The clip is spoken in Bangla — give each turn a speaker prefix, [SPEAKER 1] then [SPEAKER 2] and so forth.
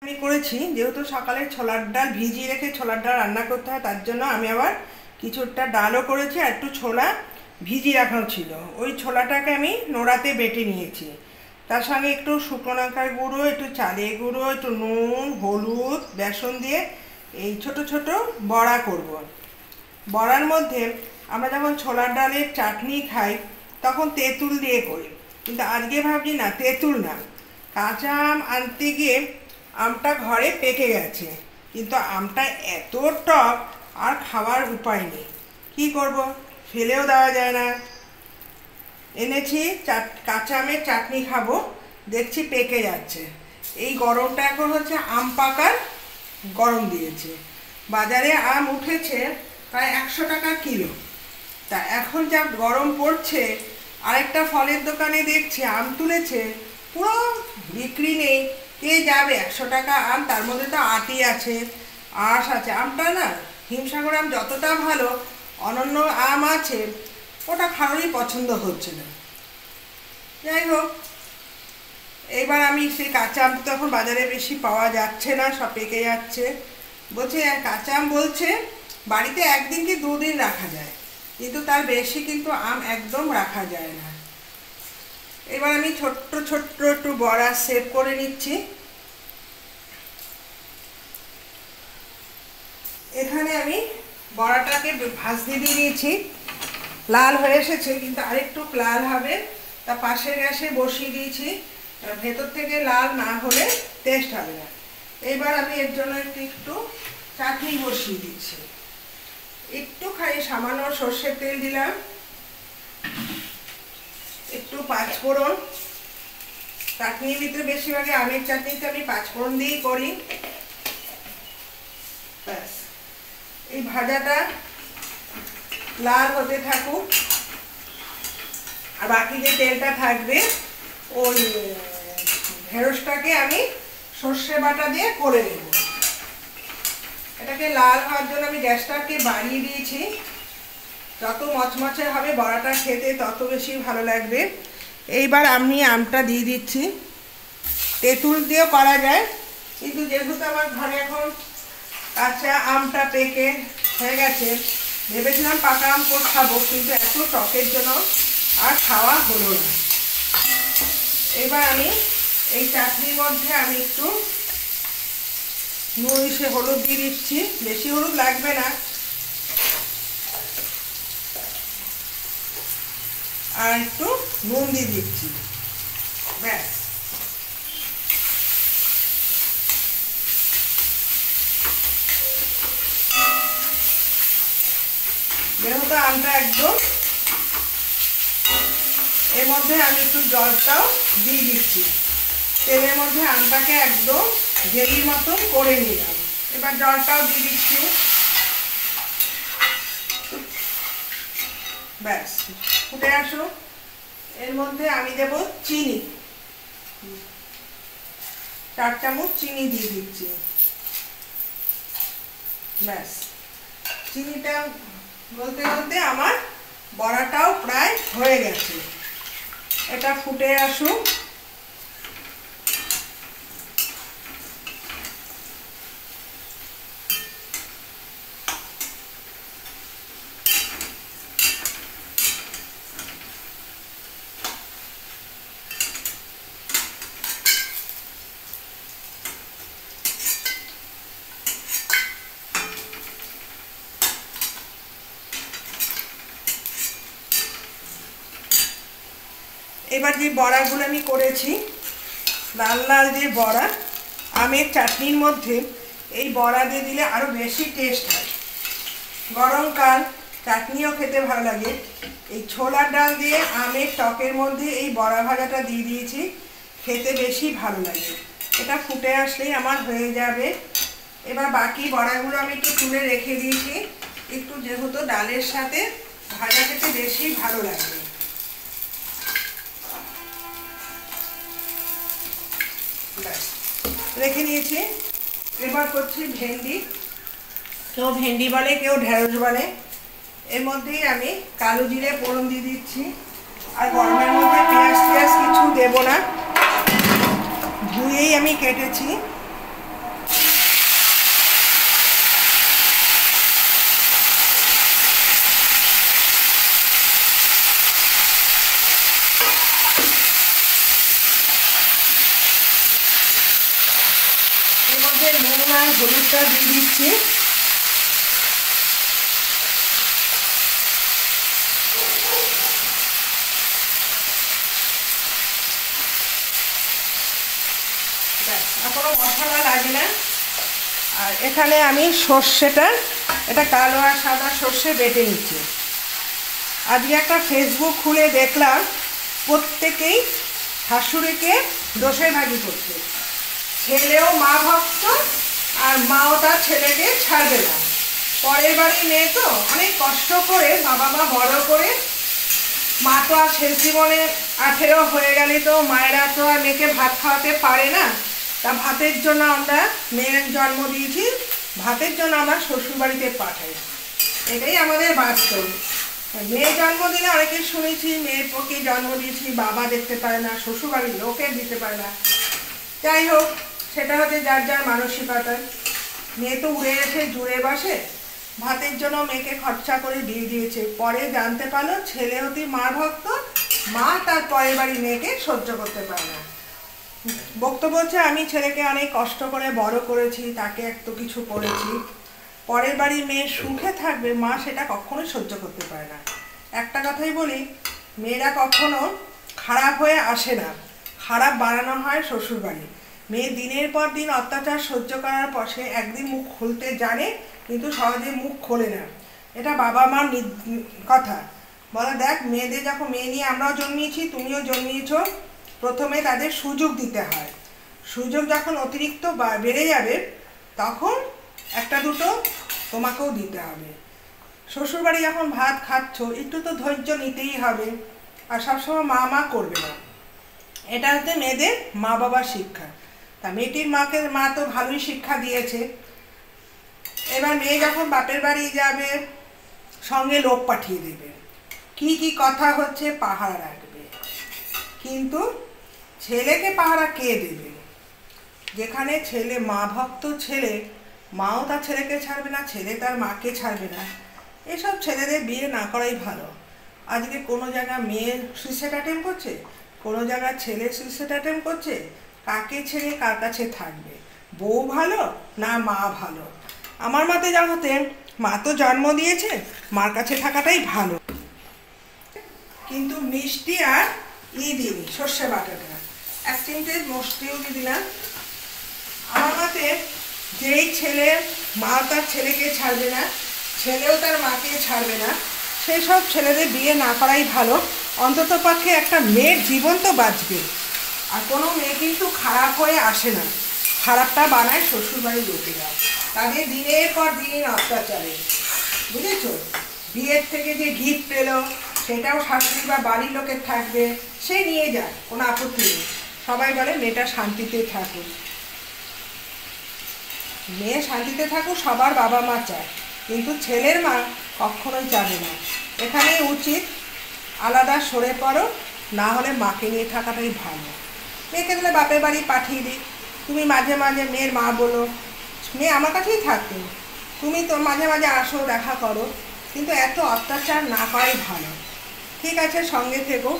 [SPEAKER 1] আমি করেছি যেহেতু সকালে ছোলার ডাল ভিজিয়ে রেখে ছোলার ডাল রান্না করতে হয়, তার জন্য আমি আবার কিছুটা ডালও করেছি আর একটু ছোলা ভিজিয়ে রাখাও ছিল। ওই ছোলাটাকে আমি নোড়াতে বেটে নিয়েছি, তার সঙ্গে একটু শুকনো লঙ্কার গুঁড়ো, একটু চালের গুঁড়ো, একটু নুন, হলুদ, বেসন দিয়ে এই ছোট ছোট বড়া করব। বড়ার মধ্যে আমরা যখন ছোলার ডালের চাটনি খাই তখন তেঁতুল দিয়ে করি, কিন্তু আজকে ভাবছি না তেঁতুল না, কাঁচা আম আনতে গিয়ে আমটা ঘরে পেকে গেছে, কিন্তু আমটা এত টক আর খাওয়ার উপায় নেই, কী করব, ফেলেও দেওয়া যায় না। এনেছি কাঁচা আমের চাটনি খাবো, দেখছি পেকে যাচ্ছে। এই গরমটা এখন হচ্ছে আম পাকার গরম দিয়েছে, বাজারে আম উঠেছে প্রায় 100 টাকা কিলো। তা এখন যা গরম পড়ছে, আরেকটা ফলের দোকানে দেখছি আম তুলেছে, পুরো বিক্রি নেই, কে যাবে 100 টাকা আম, তার মধ্যে তো আটি আছে, আঁশ আছে। আমটা না, হিমসাগর আম যতটা ভালো, অনন্য আম আছে ওটা কারোরই পছন্দ হচ্ছে না। যাই হোক, এবার আমি সেই কাঁচা আম তো এখন বাজারে বেশি পাওয়া যাচ্ছে না, সব পেকে যাচ্ছে। বলছে কাঁচা আম বলছে বাড়িতে 1 দিন কি 2 দিন রাখা যায়, কিন্তু তার বেশি কিন্তু আম একদম রাখা যায় না। এবার আমি ছোট্ট ছোট্ট একটু বড়া শেপ করে নিচ্ছি। এখানে আমি বড়াটাকে ভাজতে দিয়ে নিয়েছি, লাল হয়ে এসেছে, কিন্তু আরেকটু লাল হবে, তা পাশের গ্যাসে বসিয়ে দিয়েছি। ভেতর থেকে লাল না হলে টেস্ট হবে না। এবার আমি এর জন্য একটু চাটনি বসিয়ে দিচ্ছি। একটুখানি সামান্য সর্ষের তেল দিলাম, একটু পাঁচফোড়ন, চাটনির ভিতরে বেশিরভাগে আমের চাটনিতে আমি পাঁচফোড়ন দিয়েই করি। ব্যাস, এই ভাজাটা লাল হতে থাকুক, আর বাকি যে তেলটা থাকবে ওই ঢেঁড়সটাকে আমি সর্ষে বাটা দিয়ে করে নেব। এটাকে লাল হওয়ার জন্য আমি গ্যাসটাকে বাড়িয়ে দিয়েছি, যত মচমচে হবে বড়াটা খেতে তত বেশি ভালো লাগবে। এইবার আমি আমটা দিয়ে দিচ্ছি, তেঁতুল দিয়েও করা যায়, কিন্তু যেহেতু আমার ঘরে এখন কাঁচা আমটা পেকে হয়ে গেছে, ভেবেছিলাম পাকা আম খাবো, কিন্তু এত টকের জন্য আর খাওয়া হলো না। এবার আমি এই চাটনির মধ্যে আমি একটু নুন হলুদ দিয়ে দিচ্ছি, বেশি হলুদ লাগবে না, আর একটু নুন দিয়ে দিচ্ছি। ব্যাস, যেহেতু আমটা একদম, এর মধ্যে আমি একটু জলটাও দিয়ে দিচ্ছি। তেলের মধ্যে আমটাকে একদম জেলির মতন করে নিলাম, এবার জলটাও দিয়ে দিচ্ছি। ব্যাস, ফুটে আসুক। এর মধ্যে আমি দেব চিনি, 4 চামচ চিনি দিয়ে দিচ্ছি। ব্যাস, চিনিটা বলতে বলতে আমার বড়াটাও প্রায় হয়ে গেছে, এটা ফুটে আসুক। এবার যে বড়াগুলো আমি করেছি, লাল লাল যে বড়া, আমের চাটনির মধ্যে এই বড়া দিয়ে দিলে আরও বেশি টেস্ট হয়। গরমকাল চাটনিও খেতে ভালো লাগে। এই ছোলার ডাল দিয়ে আমের টকের মধ্যে এই বড়া ভাজাটা দিয়ে দিয়েছি, খেতে বেশি ভালো লাগে। এটা ফুটে আসলেই আমার হয়ে যাবে। এবার বাকি বড়াগুলো আমি একটু তুলে রেখে দিয়েছি, একটু যেহেতু ডালের সাথে ভাজা খেতে বেশি ভালো লাগবে। রেখে নিয়েছি। এবার করছি ভেন্ডি, কেউ ভেন্ডি বলে, কেউ ঢেঁড়স বলে। এর মধ্যেই আমি কালো জিরে ফোড়ন দিয়ে দিচ্ছি, আর গরমের মধ্যে পেঁয়াজ কিছু দেব না, ধুয়েই আমি কেটেছি। মধ্যে নুন আর হলুদটা দিয়ে দিচ্ছি। আর কোনো মশলা লাগে না। আর এখানে আমি সর্ষেটা, এটা কালো আর সাদা সর্ষে বেটে নিচ্ছি। আজকে একটা ফেসবুক খুলে দেখলাম প্রত্যেকেই শাশুড়িকে দোষের ভাগি করছে, ছেলেও মা ভক্ত আর মাও তার ছেলেকে ছাড়বে না। পরের বাড়ি মেয়ে তো অনেক কষ্ট করে বাবা মা বড় করে, মা তো আর শেষ জীবনে 18 হয়ে গেলে তো মায়েরা তো আর মেয়েকে ভাত খাওয়াতে পারে না। তা ভাতের জন্য আমরা মেয়ের জন্ম দিয়েছি, ভাতের জন্য আমরা শ্বশুরবাড়িতে পাঠাই, এটাই আমাদের বাস্তব। মেয়ে জন্ম দিলে অনেকে শুনেছি মেয়ের পক্ষে জন্ম দিয়েছি, বাবা দেখতে পারে না, শ্বশুরবাড়ির লোকে দিতে পারে না। যাই হোক, সেটা হচ্ছে যার যার মানসিকতা। মেয়ে তো উড়ে এসে জুড়ে বসে, ভাতের জন্য মেয়েকে খরচা করে বিয়ে দিয়েছে। পরে জানতে পারলো ছেলে হতে মা ভক্ত, মা তার পরের বাড়ি মেয়েকে সহ্য করতে পারে না। বক্তব্য হচ্ছে আমি ছেলেকে অনেক কষ্ট করে বড় করেছি, তাকে এত কিছু করেছি, পরের বাড়ি মেয়ে সুখে থাকবে মা সেটা কখনোই সহ্য করতে পারে না। একটা কথাই বলি, মেয়েরা কখনো খারাপ হয়ে আসে না, খারাপ বানানো হয় শ্বশুরবাড়ি। মেয়ে দিনের পর দিন অত্যাচার সহ্য করার পর সে একদিন মুখ খুলতে জানে, কিন্তু সহজে মুখ খোলে না। এটা বাবা মার কথা। বলে দেখ, মেয়েদের যখন, মেয়ে নিয়ে আমরাও জন্মিয়েছি, তুমিও জন্মিয়েছ, প্রথমে তাদের সুযোগ দিতে হয়। সুযোগ যখন অতিরিক্ত বেড়ে যাবে তখন একটা দুটো তোমাকেও দিতে হবে। শ্বশুরবাড়ি যখন ভাত খাচ্ছ একটু তো ধৈর্য নিতেই হবে, আর সবসময় মা মা করবে না। এটা হচ্ছে মেয়েদের মা বাবার শিক্ষা। তা মেয়েটির মা তো ভালোই শিক্ষা দিয়েছে। এবার মেয়ে যখন বাপের বাড়ি যাবে সঙ্গে লোক পাঠিয়ে দেবে, কি কি কথা হচ্ছে পাহারা রাখবে। কিন্তু ছেলেকে পাহারা কে দেবে? যেখানে ছেলে মা ভক্ত ছেলে, মাও তার ছেলেকে ছাড়বে না, ছেলে তার মাকে ছাড়বে না। এসব ছেলেদের বিয়ে না করাই ভালো। আজকে কোনো জায়গায় মেয়ে সুইসাইড অ্যাটেম্প করছে, কোনো জায়গায় ছেলে সুইসাইড অ্যাটেম্প করছে। কাকে ছেড়ে কার কাছে থাকবে? বউ ভালো না মা ভালো? আমার মতে যা হতে, মা তো জন্ম দিয়েছে, মার কাছে থাকাটাই ভালো। কিন্তু মিষ্টি আর দিইনি, সর্ষে বাটাটা 1 চিমটে মিষ্টিও দিলাম। আমার মতে যেই ছেলে মা তার ছেলেকে ছাড়বে না, ছেলেও তার মাকে ছাড়বে না, সেই সব ছেলেদের বিয়ে না করাই ভালো। অন্তত পক্ষে একটা মেয়ের জীবন তো বাঁচবে। আর কোনো মেয়ে কিন্তু খারাপ হয়ে আসে না, খারাপটা বানায় শ্বশুরবাড়ির লোকেরা, তাদের দিনের পর দিন অত্যাচারে। বুঝেছ? বিয়ের থেকে যে গিফট পেলো সেটাও শাশুড়ি বা বাড়ির লোকের থাকবে, সে নিয়ে যায়, কোনো আপত্তি নেই। সবাই বলে মেয়েটা শান্তিতে থাকুক, মেয়ে শান্তিতে থাকুক, সবার বাবা মা চায়, কিন্তু ছেলের মা কখনোই চাবে না। এখানেই উচিত আলাদা সরে পড়ো, না হলে মাকে নিয়ে থাকাটাই ভালো। মেয়েকে দিলে বাপের বাড়ি পাঠিয়ে দিই, তুমি মাঝে মাঝে মেয়ের মা বলো, মেয়ে আমার কাছেই থাকতো, তুমি তো মাঝে মাঝে আসো, দেখা করো, কিন্তু এত অত্যাচার না করাই ভালো। ঠিক আছে, সঙ্গে থেকো।